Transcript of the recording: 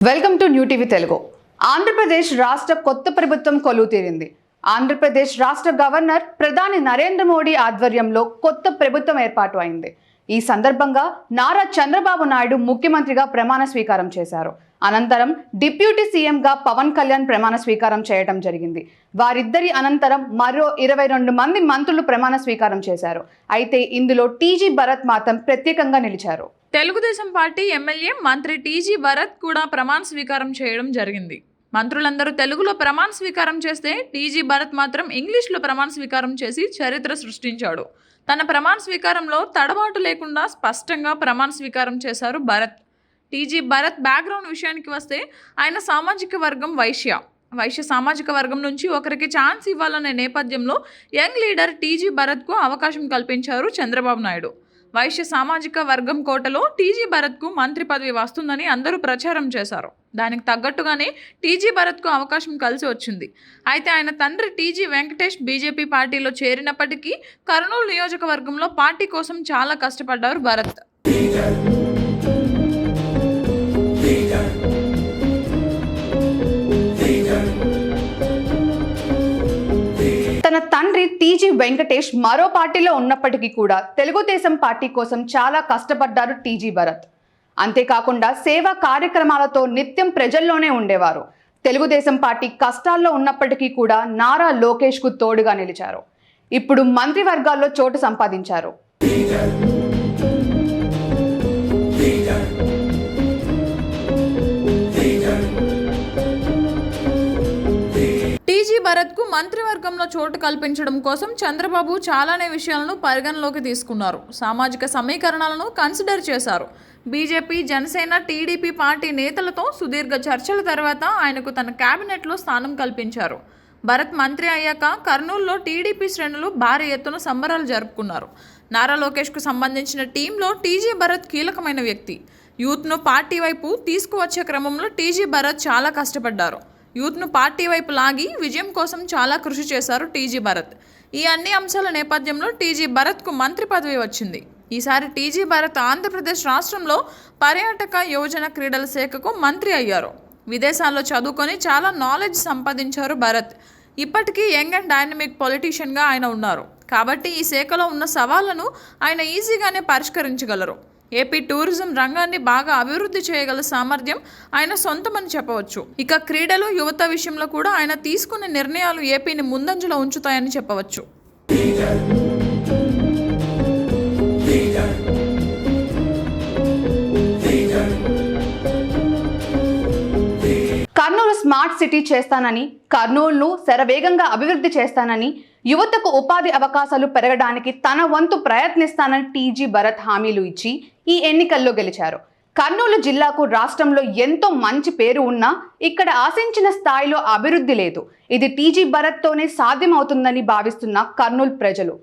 Welcome to new TV Telugu. Andhra Pradesh రాష్ట్ర కొత్త ప్రభుత్వం కొలువు తీరింది. ఆంధ్రప్రదేశ్ రాష్ట్ర గవర్నర్ ప్రధాని నరేంద్ర మోడీ ఆధ్వర్యంలో కొత్త ప్రభుత్వం ఏర్పాటు అయింది. ఈ సందర్భంగా నారా చంద్రబాబు నాయుడు ముఖ్యమంత్రిగా ప్రమాణ స్వీకారం చేశారు. అనంతరం డిప్యూటీ సీఎంగా పవన్ కళ్యాణ్ ప్రమాణ స్వీకారం చేయడం జరిగింది. వారిద్దరి అనంతరం మరో 22 మంది మంత్రులు ప్రమాణ స్వీకారం చేశారు. అయితే ఇందులో టీజీ భరత్ మాత్రం ప్రత్యేకంగా నిలిచారు. తెలుగుదేశం పార్టీ ఎమ్మెల్యే మంత్రి టీజీ భరత్ కూడా ప్రమాణ స్వీకారం చేయడం జరిగింది. మంత్రులందరూ తెలుగులో ప్రమాణ స్వీకారం చేస్తే టీజీ భరత్ మాత్రం ఇంగ్లీష్లో ప్రమాణ స్వీకారం చేసి చరిత్ర సృష్టించాడు. తన ప్రమాణ స్వీకారంలో తడబాటు లేకుండా స్పష్టంగా ప్రమాణ స్వీకారం చేశారు భరత్. టీజీ భరత్ బ్యాక్గ్రౌండ్ విషయానికి వస్తే ఆయన సామాజిక వర్గం వైశ్య సామాజిక వర్గం నుంచి ఒకరికి ఛాన్స్ ఇవ్వాలనే నేపథ్యంలో యంగ్ లీడర్ టీజీ భరత్కు అవకాశం కల్పించారు చంద్రబాబు నాయుడు. వైశ్య సామాజిక వర్గం కోటలో టీజీ భరత్కు మంత్రి పదవి వస్తుందని అందరూ ప్రచారం చేశారు. దానికి తగ్గట్టుగానే టీజీ భరత్కు అవకాశం కలిసి వచ్చింది. అయితే ఆయన తండ్రి టీజీ వెంకటేష్ బీజేపీ పార్టీలో చేరినప్పటికీ కర్నూలు నియోజకవర్గంలో పార్టీ కోసం చాలా కష్టపడ్డారు భరత్. తన తండ్రి టీజీ వెంకటేష్ మరో పార్టీలో ఉన్నప్పటికీ కూడా తెలుగుదేశం పార్టీ కోసం చాలా కష్టపడ్డారు టీజీ భరత్. అంతేకాకుండా సేవా కార్యక్రమాలతో నిత్యం ప్రజల్లోనే ఉండేవారు. తెలుగుదేశం పార్టీ కష్టాల్లో ఉన్నప్పటికీ కూడా నారా లోకేష్ కు తోడుగా నిలిచారు. ఇప్పుడు మంత్రివర్గాల్లో చోటు సంపాదించారు. టీజీ భరత్కు మంత్రివర్గంలో చోటు కల్పించడం కోసం చంద్రబాబు చాలానే విషయాలను పరిగణలోకి తీసుకున్నారు. సామాజిక సమీకరణాలను కన్సిడర్ చేశారు. బీజేపీ, జనసేన, టీడీపీ పార్టీ నేతలతో సుదీర్ఘ చర్చల తర్వాత ఆయనకు తన కేబినెట్లో స్థానం కల్పించారు. భరత్ మంత్రి అయ్యాక కర్నూలులో టీడీపీ శ్రేణులు భారీ ఎత్తున సంబరాలు జరుపుకున్నారు. నారా లోకేష్కు సంబంధించిన టీంలో టీజీ భరత్ కీలకమైన వ్యక్తి. యూత్ను పార్టీ వైపు తీసుకువచ్చే క్రమంలో టీజీ భరత్ చాలా కష్టపడ్డారు. యూత్ను పార్టీ వైపు లాగి విజయం కోసం చాలా కృషి చేశారు టీజీ భరత్. ఈ అన్ని అంశాల నేపథ్యంలో టీజీ భరత్కు మంత్రి పదవి వచ్చింది. ఈసారి టీజీ భరత్ ఆంధ్రప్రదేశ్ రాష్ట్రంలో పర్యాటక, యువజన, క్రీడల శాఖకు మంత్రి అయ్యారు. విదేశాల్లో చదువుకొని చాలా నాలెడ్జ్ సంపాదించారు భరత్. ఇప్పటికీ యంగ్ అండ్ డైనమిక్ పొలిటీషియన్గా ఆయన ఉన్నారు. కాబట్టి ఈ శాఖలో ఉన్న సవాళ్లను ఆయన ఈజీగానే పరిష్కరించగలరు. ఏపీ టూరిజం రంగాన్ని బాగా అభివృద్ధి చేయగల సామర్థ్యం ఆయన సొంతమని చెప్పవచ్చు. ఇక క్రీడలు, యువత విషయంలో కూడా ఆయన తీసుకునే నిర్ణయాలు ఏపీని ముందంజలో ఉంచుతాయని చెప్పవచ్చు. కర్నూలు స్మార్ట్ సిటీ చేస్తానని, కర్నూలును శరవేగంగా అభివృద్ధి చేస్తానని, యువతకు ఉపాధి అవకాశాలు పెరగడానికి తన వంతు ప్రయత్నిస్తానని టీజీ భరత్ హామీలు ఇచ్చి ఈ ఎన్నికల్లో గెలిచారు. కర్నూలు జిల్లాకు రాష్ట్రంలో ఎంతో మంచి పేరు ఉన్నా ఇక్కడ ఆశించిన స్థాయిలో అభివృద్ధి లేదు. ఇది టీజీ భరత్తోనే సాధ్యమవుతుందని భావిస్తున్న కర్నూలు ప్రజలు.